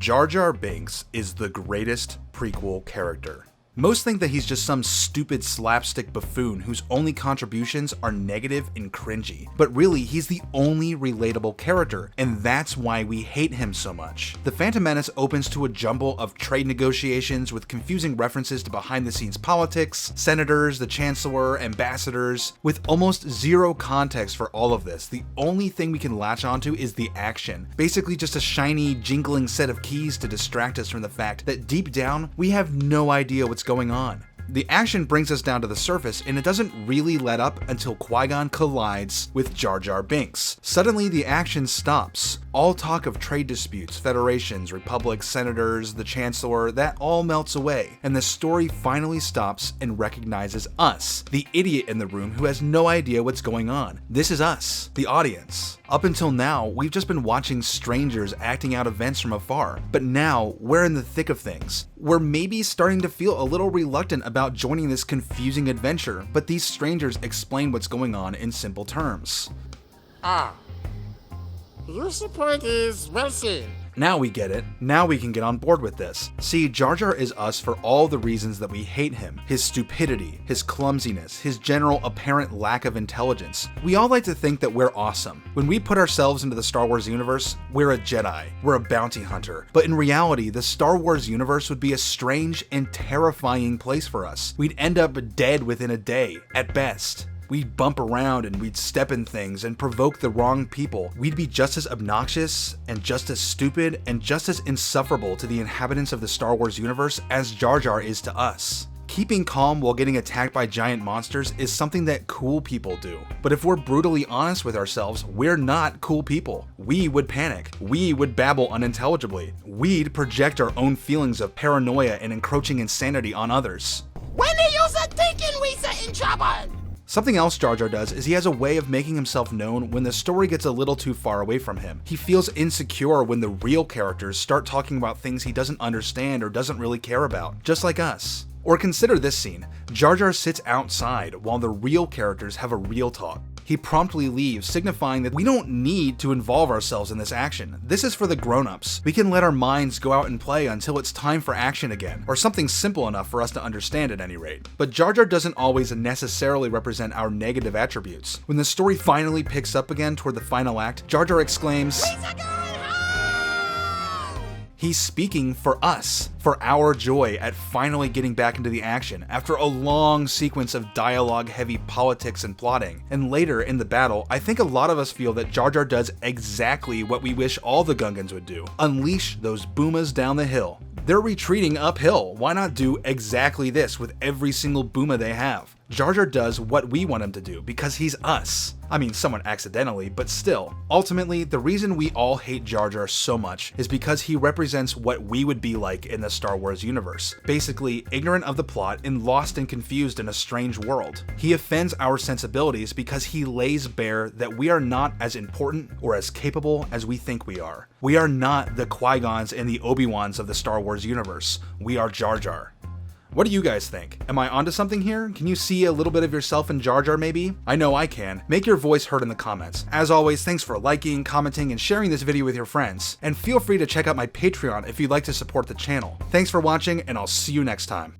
Jar Jar Binks is the greatest prequel character. Most think that he's just some stupid slapstick buffoon whose only contributions are negative and cringy. But really, he's the only relatable character, and that's why we hate him so much. The Phantom Menace opens to a jumble of trade negotiations with confusing references to behind-the-scenes politics, senators, the chancellor, ambassadors. With almost zero context for all of this, the only thing we can latch onto is the action. Basically just a shiny, jingling set of keys to distract us from the fact that deep down, we have no idea what's going on. The action brings us down to the surface, and it doesn't really let up until Qui-Gon collides with Jar Jar Binks. Suddenly, the action stops. All talk of trade disputes, federations, republics, senators, the chancellor, that all melts away, and the story finally stops and recognizes us, the idiot in the room who has no idea what's going on. This is us, the audience. Up until now, we've just been watching strangers acting out events from afar, but now we're in the thick of things. We're maybe starting to feel a little reluctant about joining this confusing adventure, but these strangers explain what's going on in simple terms. Your support is well seen. Now we get it. Now we can get on board with this. See, Jar Jar is us for all the reasons that we hate him. His stupidity, his clumsiness, his general apparent lack of intelligence. We all like to think that we're awesome. When we put ourselves into the Star Wars universe, we're a Jedi, we're a bounty hunter. But in reality, the Star Wars universe would be a strange and terrifying place for us. We'd end up dead within a day, at best. We'd bump around and we'd step in things and provoke the wrong people. We'd be just as obnoxious and just as stupid and just as insufferable to the inhabitants of the Star Wars universe as Jar Jar is to us. Keeping calm while getting attacked by giant monsters is something that cool people do. But if we're brutally honest with ourselves, we're not cool people. We would panic. We would babble unintelligibly. We'd project our own feelings of paranoia and encroaching insanity on others. When they use a thinking, we set in trouble. Something else Jar Jar does is he has a way of making himself known when the story gets a little too far away from him. He feels insecure when the real characters start talking about things he doesn't understand or doesn't really care about, just like us. Or consider this scene. Jar Jar sits outside while the real characters have a real talk. He promptly leaves, signifying that we don't need to involve ourselves in this action. This is for the grown-ups. We can let our minds go out and play until it's time for action again, or something simple enough for us to understand at any rate. But Jar Jar doesn't always necessarily represent our negative attributes. When the story finally picks up again toward the final act, Jar Jar exclaims, he's speaking for us, for our joy at finally getting back into the action after a long sequence of dialogue-heavy politics and plotting. And later in the battle, I think a lot of us feel that Jar Jar does exactly what we wish all the Gungans would do: unleash those boomas down the hill. They're retreating uphill. Why not do exactly this with every single booma they have? Jar Jar does what we want him to do because he's us. I mean, somewhat accidentally, but still. Ultimately, the reason we all hate Jar Jar so much is because he represents what we would be like in the Star Wars universe. Basically, ignorant of the plot and lost and confused in a strange world. He offends our sensibilities because he lays bare that we are not as important or as capable as we think we are. We are not the Qui-Gons and the Obi-Wans of the Star Wars universe. We are Jar Jar. What do you guys think? Am I onto something here? Can you see a little bit of yourself in Jar Jar maybe? I know I can. Make your voice heard in the comments. As always, thanks for liking, commenting, and sharing this video with your friends. And feel free to check out my Patreon if you'd like to support the channel. Thanks for watching, and I'll see you next time.